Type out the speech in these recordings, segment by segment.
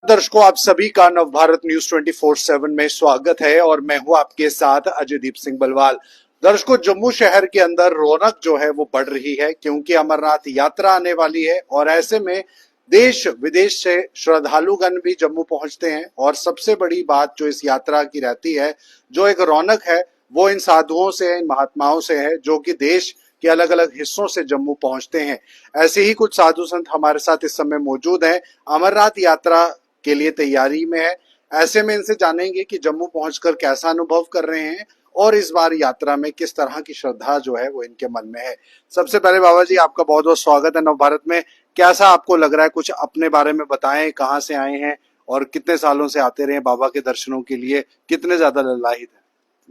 दर्शकों, आप सभी का नवभारत न्यूज 24/7 में स्वागत है और मैं हूं आपके साथ अजयदीप सिंह बलवाल। दर्शकों, जम्मू शहर के अंदर रौनक जो है वो बढ़ रही है क्योंकि अमरनाथ यात्रा आने वाली है और ऐसे में देश विदेश से श्रद्धालुगण भी जम्मू पहुंचते हैं। और सबसे बड़ी बात जो इस यात्रा की रहती है, जो एक रौनक है, वो इन साधुओं से, इन महात्माओं से है जो कि देश के अलग अलग हिस्सों से जम्मू पहुंचते हैं। ऐसे ही कुछ साधु संत हमारे साथ इस समय मौजूद हैं, अमरनाथ यात्रा के लिए तैयारी में है। ऐसे में इनसे जानेंगे कि जम्मू पहुंचकर कैसा अनुभव कर रहे हैं और इस बार यात्रा में किस तरह की श्रद्धा जो है वो इनके मन में है। सबसे पहले बाबा जी, आपका बहुत बहुत स्वागत है नवभारत में। कैसा आपको लग रहा है, कुछ अपने बारे में बताएं, कहाँ से आए हैं और कितने सालों से आते रहे बाबा के दर्शनों के लिए, कितने ज्यादा ललाहित है?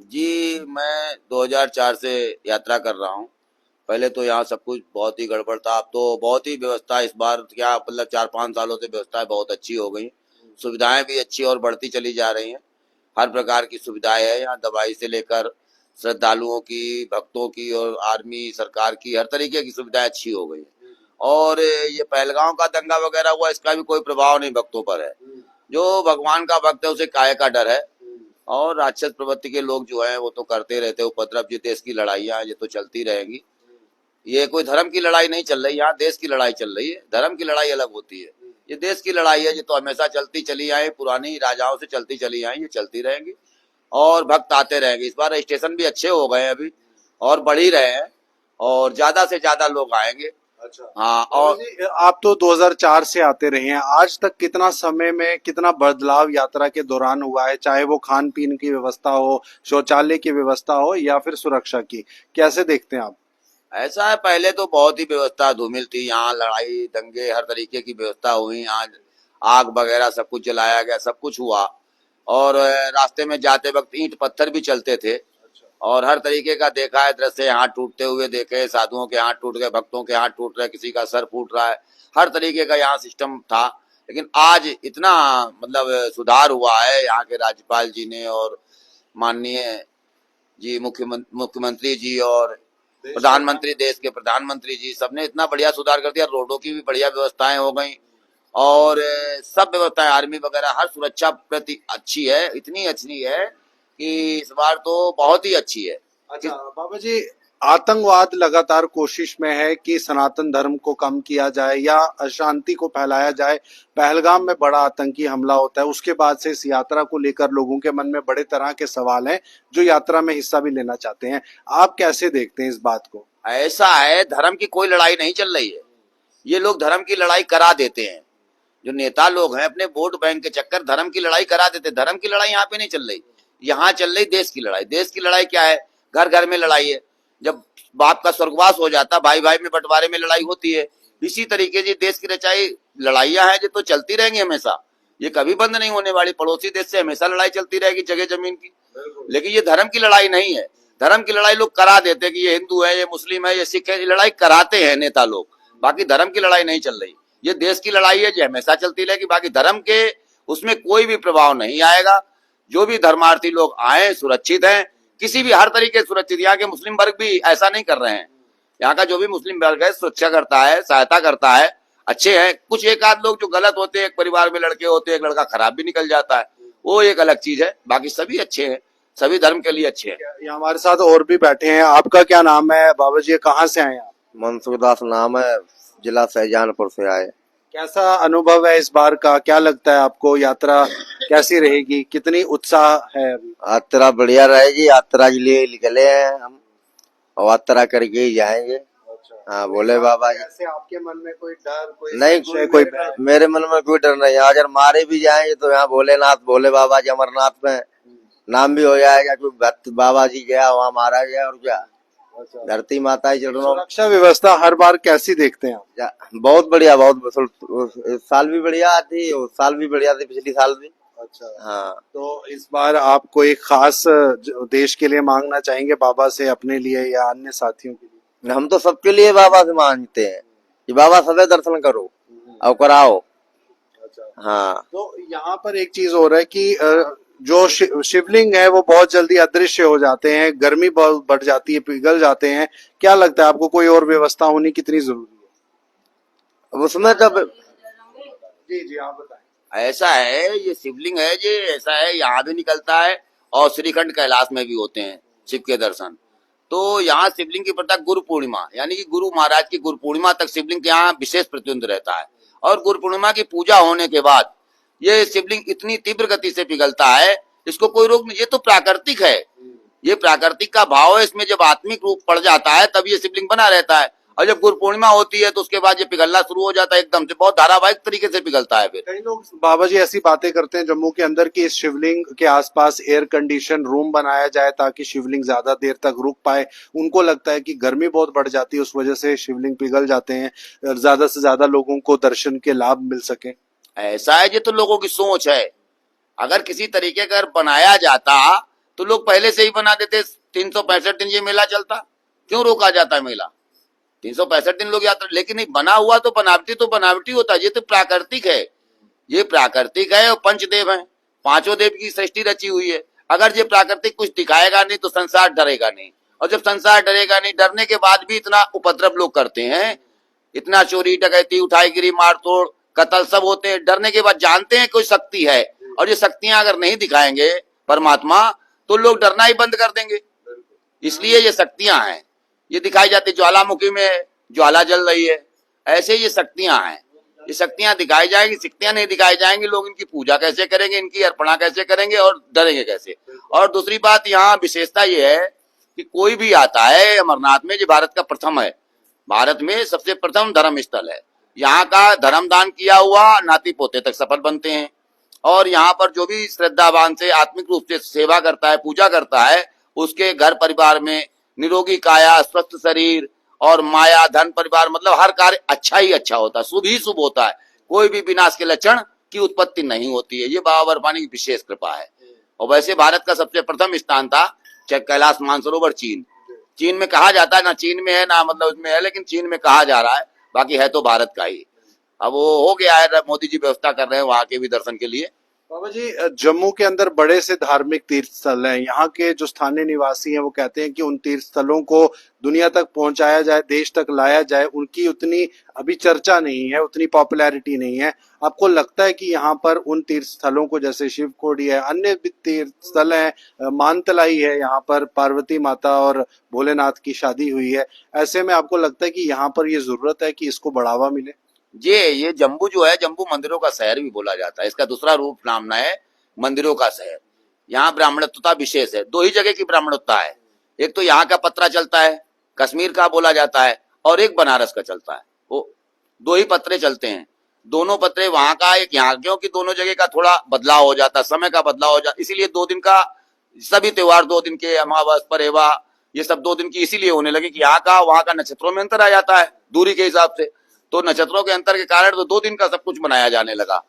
जी, मैं 2004 से यात्रा कर रहा हूँ। पहले तो यहाँ सब कुछ बहुत ही गड़बड़ था, अब तो बहुत ही व्यवस्था इस बार क्या मतलब 4-5 सालों से व्यवस्थाएं बहुत अच्छी हो गई। सुविधाएं भी अच्छी और बढ़ती चली जा रही हैं। हर प्रकार की सुविधाएं है यहाँ, दवाई से लेकर श्रद्धालुओं की, भक्तों की और आर्मी सरकार की, हर तरीके की सुविधाएं अच्छी हो गई हैं। और ये पहलगांव का दंगा वगैरह हुआ, इसका भी कोई प्रभाव नहीं भक्तों पर है। जो भगवान का भक्त है उसे काहे का डर है। और राक्षस प्रवृत्ति के लोग जो हैं वो तो करते रहते उपद्रव। ये देश की लड़ाइयाँ ये तो चलती रहेंगी। ये कोई धर्म की लड़ाई नहीं चल रही, यहाँ देश की लड़ाई चल रही है। धर्म की लड़ाई अलग होती है, ये देश की लड़ाई है। ये तो हमेशा चलती चली आई, पुरानी राजाओं से चलती चली आई, ये चलती रहेंगी और भक्त आते रहेंगे। इस बार रजिस्ट्रेशन भी अच्छे हो गए हैं अभी और बढ़ ही रहे हैं और ज्यादा से ज्यादा लोग आएंगे। अच्छा, हाँ। और आप तो 2004 से आते रहे हैं, आज तक कितना समय में कितना बदलाव यात्रा के दौरान हुआ है, चाहे वो खान पीन की व्यवस्था हो, शौचालय की व्यवस्था हो या फिर सुरक्षा की, कैसे देखते हैं आप? ऐसा है, पहले तो बहुत ही व्यवस्था धूमिल थी यहाँ, लड़ाई दंगे हर तरीके की व्यवस्था हुई। आज आग वगैरह सब कुछ जलाया गया, सब कुछ हुआ। और रास्ते में जाते वक्त ईंट पत्थर भी चलते थे और हर तरीके का देखा है दृश्य। हाथ टूटते हुए देखे, साधुओं के हाथ टूट गए, भक्तों के हाथ टूट रहे, किसी का सर फूट रहा है, हर तरीके का यहाँ सिस्टम था। लेकिन आज इतना मतलब सुधार हुआ है यहाँ के राज्यपाल जी ने और माननीय जी मुख्यमंत्री जी और प्रधानमंत्री, देश के प्रधानमंत्री जी, सबने इतना बढ़िया सुधार कर दिया। रोडों की भी बढ़िया व्यवस्थाएं हो गई और सब व्यवस्थाएं, आर्मी वगैरह, हर सुरक्षा प्रति अच्छी है। इतनी अच्छी है कि इस बार तो बहुत ही अच्छी है। अच्छा बाबा जी, आतंकवाद लगातार कोशिश में है कि सनातन धर्म को कम किया जाए या अशांति को फैलाया जाए। पहलगाम में बड़ा आतंकी हमला होता है, उसके बाद से इस यात्रा को लेकर लोगों के मन में बड़े तरह के सवाल हैं, जो यात्रा में हिस्सा भी लेना चाहते हैं। आप कैसे देखते हैं इस बात को? ऐसा है, धर्म की कोई लड़ाई नहीं चल रही है। ये लोग धर्म की लड़ाई करा देते हैं। जो नेता लोग हैं अपने वोट बैंक के चक्कर धर्म की लड़ाई करा देते। धर्म की लड़ाई यहाँ पे नहीं चल रही, यहाँ चल रही देश की लड़ाई। देश की लड़ाई क्या है? घर घर में लड़ाई है। जब बाप का स्वर्गवास हो जाता, भाई भाई में बंटवारे में लड़ाई होती है। इसी तरीके से देश की रचाई लड़ाइयां हैं जो तो चलती रहेंगी हमेशा, ये कभी बंद नहीं होने वाली। पड़ोसी देश से हमेशा लड़ाई चलती रहेगी, जगह जमीन की। लेकिन ये धर्म की लड़ाई नहीं है। धर्म की लड़ाई लोग करा देते हैं कि ये हिंदू है, ये मुस्लिम है, ये सिख है, ये लड़ाई कराते हैं नेता लोग। बाकी धर्म की लड़ाई नहीं चल रही, ये देश की लड़ाई है जो हमेशा चलती रहेगी। बाकी धर्म के उसमें कोई भी प्रभाव नहीं आएगा। जो भी धर्मार्थी लोग आए सुरक्षित हैं, किसी भी हर तरीके से सुरक्षित। यहाँ के मुस्लिम वर्ग भी ऐसा नहीं कर रहे हैं। यहाँ का जो भी मुस्लिम वर्ग है सुरक्षा करता है, सहायता करता है, अच्छे हैं। कुछ एक आध लोग जो गलत होते हैं, एक परिवार में लड़के होते हैं, एक लड़का खराब भी निकल जाता है, वो एक अलग चीज है। बाकी सभी अच्छे हैं, सभी धर्म के लिए अच्छे हैं। ये हमारे साथ और भी बैठे हैं। आपका क्या नाम है बाबा जी, कहाँ से आए आप? मनसूर दास नाम है, जिला शाहजहानपुर से आए। कैसा अनुभव है इस बार का, क्या लगता है आपको, यात्रा कैसी रहेगी, कितनी उत्साह है अभी? यात्रा बढ़िया रहेगी, यात्रा के लिए निकले हैं हम और यात्रा करके ही जाएंगे। हाँ, बोले बाबा जी। कैसे आपके मन में कोई डर, कोई नहीं, संशय, कोई मेरे मन में कोई डर नहीं। अगर मारे भी जाएंगे तो यहाँ भोलेनाथ, भोले बाबा जी अमरनाथ में नाम भी हो जाएगा कि भक्त बाबा जी गया वहाँ मारा गया। और क्या, धरती माता ही चरणों। सुरक्षा व्यवस्था हर बार कैसी देखते हैं आप? बहुत बढ़िया, बहुत साल भी बढ़िया थी, उस साल भी बढ़िया थी, पिछली साल भी। अच्छा हाँ, तो इस बार आप कोई खास देश के लिए मांगना चाहेंगे बाबा से, अपने लिए या अन्य साथियों के लिए? हम तो सबके लिए बाबा से मांगते हैं कि बाबा सदैव दर्शन करो और कराओ। हाँ, तो यहाँ पर एक चीज हो रहा है कि जो शिवलिंग है वो बहुत जल्दी अदृश्य हो जाते हैं, गर्मी बहुत बढ़ जाती है, पिघल जाते हैं। क्या लगता है आपको, कोई और व्यवस्था होनी कितनी जरूरी है उसमें तो जी? जी आप बताएं। ऐसा है, ये शिवलिंग है, ये ऐसा है, यहाँ भी निकलता है और श्रीखंड कैलाश में भी होते हैं शिव के दर्शन। तो यहाँ शिवलिंग की प्रथा गुरु पूर्णिमा, यानी कि गुरु महाराज की गुरु पूर्णिमा तक शिवलिंग के यहाँ विशेष प्रतिबंध रहता है। और गुरु पूर्णिमा की पूजा होने के बाद ये शिवलिंग इतनी तीव्र गति से पिघलता है, इसको कोई रोक नहीं। ये तो प्राकृतिक है, ये प्राकृतिक का भाव है, इसमें जब आत्मिक रूप पड़ जाता है तब ये शिवलिंग बना रहता है। और जब गुरु पूर्णिमा होती है तो उसके बाद ये पिघलना शुरू हो जाता है, एकदम से बहुत धारावाहिक तरीके से पिघलता है। फिर कई लोग बाबा जी ऐसी बातें करते हैं जम्मू के अंदर कि इस शिवलिंग के आसपास एयर कंडीशन रूम बनाया जाए ताकि शिवलिंग ज्यादा देर तक रुक पाए। उनको लगता है कि गर्मी बहुत बढ़ जाती है, उस वजह से शिवलिंग पिघल जाते हैं, ज्यादा से ज्यादा लोगों को दर्शन के लाभ मिल सके। ऐसा है, ये तो लोगों की सोच है। अगर किसी तरीके का बनाया जाता तो लोग पहले से ही बना देते। 365 दिन ये मेला चलता, क्यों रोका जाता है मेला? 365 दिन लोग यात्रा, लेकिन नहीं बना हुआ तो बनावटी होता है। ये तो प्राकृतिक है, ये प्राकृतिक है। और पंचदेव हैं, पांचों देव की सृष्टि रची हुई है। अगर ये प्राकृतिक कुछ दिखाएगा नहीं तो संसार डरेगा नहीं, और जब संसार डरेगा नहीं, डरने के बाद भी इतना उपद्रव लोग करते हैं, इतना चोरी डकैती उठाईगिरी मारतोड़ कत्ल सब होते हैं, डरने के बाद जानते हैं कोई शक्ति है। और ये शक्तियां अगर नहीं दिखाएंगे परमात्मा तो लोग डरना ही बंद कर देंगे। इसलिए ये शक्तियां हैं, ये दिखाई जाती। ज्वालामुखी में ज्वाला जल रही है, ऐसे ये शक्तियां हैं। ये शक्तियां दिखाई जाएंगी, शक्तियां नहीं दिखाई जाएंगी, लोग इनकी पूजा कैसे करेंगे, इनकी अर्पणा कैसे करेंगे और डरेंगे कैसे। और दूसरी बात यहाँ विशेषता ये है कि कोई भी आता है अमरनाथ में, जो भारत का प्रथम है, भारत में सबसे प्रथम धर्म स्थल है। यहाँ का धर्म दान किया हुआ नाती पोते तक सफल बनते हैं। और यहाँ पर जो भी श्रद्धावान से आत्मिक रूप से सेवा करता है, पूजा करता है, उसके घर परिवार में निरोगी काया, स्वस्थ शरीर और माया धन परिवार, मतलब हर कार्य अच्छा ही अच्छा होता है, शुभ ही शुभ होता है। कोई भी विनाश के लक्षण की उत्पत्ति नहीं होती है। ये बाबा बर्फानी की विशेष कृपा है। और वैसे भारत का सबसे प्रथम स्थान था कैलाश मानसरोवर चीन में कहा जाता है, ना चीन में है ना मतलब उसमें है, लेकिन चीन में कहा जा रहा है, बाकी है तो भारत का ही। अब वो हो गया है, मोदी जी व्यवस्था कर रहे हैं वहां के भी दर्शन के लिए। बाबा जी, जम्मू के अंदर बड़े से धार्मिक तीर्थ स्थल हैं। यहाँ के जो स्थानीय निवासी हैं वो कहते हैं कि उन तीर्थ स्थलों को दुनिया तक पहुंचाया जाए, देश तक लाया जाए, उनकी उतनी अभी चर्चा नहीं है, उतनी पॉपुलैरिटी नहीं है। आपको लगता है कि यहाँ पर उन तीर्थ स्थलों को, जैसे शिवखोड़ी है, अन्य भी तीर्थ स्थल है, मानतलाई है, यहाँ पर पार्वती माता और भोलेनाथ की शादी हुई है, ऐसे में आपको लगता है कि यहाँ पर ये जरूरत है कि इसको बढ़ावा मिले? ये जम्मू जो है, जम्मू मंदिरों का शहर भी बोला जाता है। इसका दूसरा रूप नाम है मंदिरों का शहर। यहाँ ब्राह्मणत्वता विशेष है, दो ही जगह की ब्राह्मणत्वता है। एक तो यहाँ का पत्रा चलता है, कश्मीर का बोला जाता है, और एक बनारस का चलता है। वो दो ही पत्रे चलते हैं, दोनों पत्रे वहां का एक यहाँ, क्योंकि दोनों जगह का थोड़ा बदलाव हो जाता है, समय का बदलाव हो जाता, इसीलिए 2 दिन का सभी त्योहार 2 दिन के, अमावस परेवा ये सब 2 दिन की इसीलिए होने लगे कि यहाँ का वहां का नक्षत्रों में अंतर आ जाता है दूरी के हिसाब से। तो नक्षत्रों के अंतर के कारण तो 2 दिन का सब कुछ मनाया जाने लगा,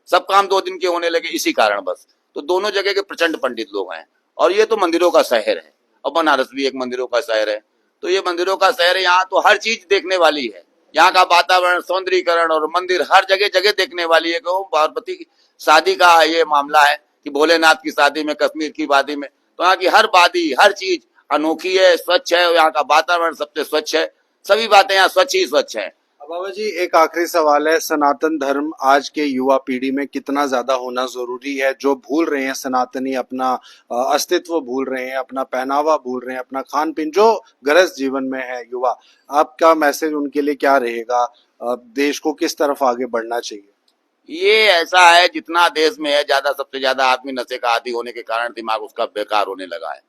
सब काम 2 दिन के होने लगे इसी कारण बस। तो दोनों जगह के प्रचंड पंडित लोग हैं। और ये तो मंदिरों का शहर है, और बनारस भी एक मंदिरों का शहर है। तो ये मंदिरों का शहर है, यहाँ तो हर चीज देखने वाली है। यहाँ का वातावरण, सौंदर्यीकरण और मंदिर हर जगह जगह देखने वाली है। पार्वती की शादी का ये मामला है कि भोलेनाथ की शादी में कश्मीर की वादी में, तो यहाँ की हर वादी हर चीज अनोखी है, स्वच्छ है। यहाँ का वातावरण सबसे स्वच्छ है, सभी बातें यहाँ स्वच्छ ही स्वच्छ है। बाबा जी, एक आखिरी सवाल है, सनातन धर्म आज के युवा पीढ़ी में कितना ज्यादा होना जरूरी है? जो भूल रहे हैं सनातनी, अपना अस्तित्व भूल रहे हैं, अपना पहनावा भूल रहे हैं, अपना खान पीन, जो गृहस्थ जीवन में है युवा, आपका मैसेज उनके लिए क्या रहेगा? देश को किस तरफ आगे बढ़ना चाहिए? ये ऐसा है, जितना देश में है ज्यादा, सबसे ज्यादा आदमी नशे का आदी होने के कारण दिमाग उसका बेकार होने लगा है।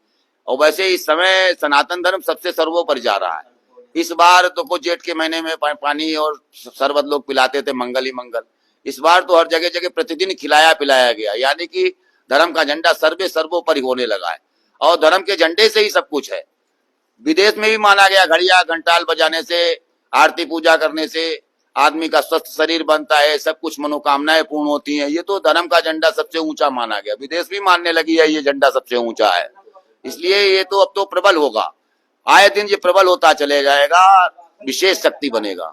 और वैसे इस समय सनातन धर्म सबसे सर्वोपरि जा रहा है। इस बार तो कुछ जेठ के महीने में पानी और शरबत लोग पिलाते थे, मंगल ही मंगल। इस बार तो हर जगह जगह प्रतिदिन खिलाया पिलाया गया, यानी कि धर्म का झंडा सर्वोपरि होने लगा है। और धर्म के झंडे से ही सब कुछ है। विदेश में भी माना गया, घड़िया घंटाल बजाने से, आरती पूजा करने से आदमी का स्वस्थ शरीर बनता है, सब कुछ मनोकामनाएं पूर्ण होती हैं। ये तो धर्म का झंडा सबसे ऊंचा माना गया, विदेश भी मानने लगी है ये झंडा सबसे ऊंचा है। इसलिए ये तो अब तो प्रबल होगा, आए दिन ये प्रबल होता चले जाएगा, विशेष शक्ति बनेगा।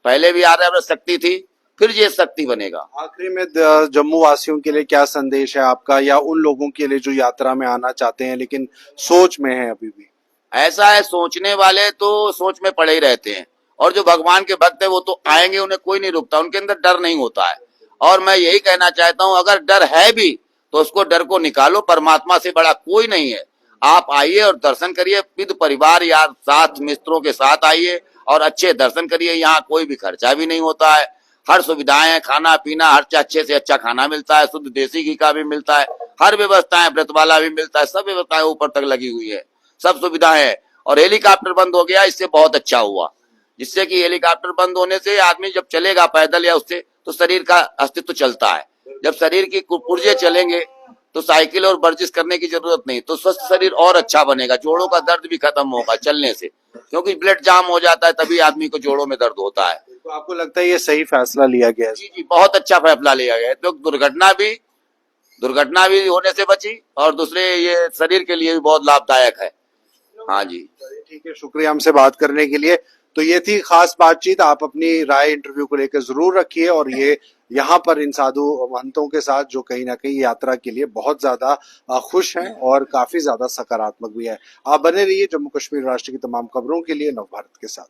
पहले भी आर्यव्रत शक्ति थी, फिर ये शक्ति बनेगा। आखिरी में जम्मू वासियों के लिए क्या संदेश है आपका, या उन लोगों के लिए जो यात्रा में आना चाहते हैं लेकिन सोच में है अभी भी? ऐसा है, सोचने वाले तो सोच में पड़े ही रहते हैं, और जो भगवान के भक्त है वो तो आएंगे, उन्हें कोई नहीं रुकता, उनके अंदर डर नहीं होता है। और मैं यही कहना चाहता हूं, अगर डर है भी तो उसको डर को निकालो, परमात्मा से बड़ा कोई नहीं है। आप आइए और दर्शन करिए, विद परिवार या साथ मित्रों के साथ आइए और अच्छे दर्शन करिए। यहाँ कोई भी खर्चा भी नहीं होता है, हर सुविधाएं, खाना पीना हर अच्छे से अच्छा खाना मिलता है, शुद्ध देसी घी का भी मिलता है, हर व्यवस्थाएं, व्रत वाला भी मिलता है, सब व्यवस्थाएं ऊपर तक लगी हुई है, सब सुविधाएं है। और हेलीकॉप्टर बंद हो गया, इससे बहुत अच्छा हुआ, जिससे कि हेलीकॉप्टर बंद होने से आदमी जब चलेगा पैदल या उससे तो शरीर का अस्तित्व चलता है। जब शरीर की पुर्जे चलेंगे तो साइकिल और वर्जिश करने की जरूरत नहीं, तो स्वस्थ शरीर और अच्छा बनेगा, जोड़ों का दर्द भी खत्म होगा चलने से, क्योंकि ब्लड जाम हो जाता है तभी आदमी को जोड़ों में दर्द होता है। तो आपको लगता है ये सही फैसला लिया गया है? जी जी, बहुत अच्छा फैसला लिया गया है। तो दुर्घटना भी होने से बची और दूसरे ये शरीर के लिए भी बहुत लाभदायक है। हाँ जी, ठीक है, शुक्रिया हमसे बात करने के लिए। तो ये थी खास बातचीत। आप अपनी राय इंटरव्यू को लेकर जरूर रखिए और ये यहाँ पर इन साधु महंतों के साथ जो कहीं ना कहीं यात्रा के लिए बहुत ज्यादा खुश हैं और काफी ज्यादा सकारात्मक भी है। आप बने रहिए जम्मू कश्मीर राष्ट्र की तमाम खबरों के लिए नवभारत के साथ।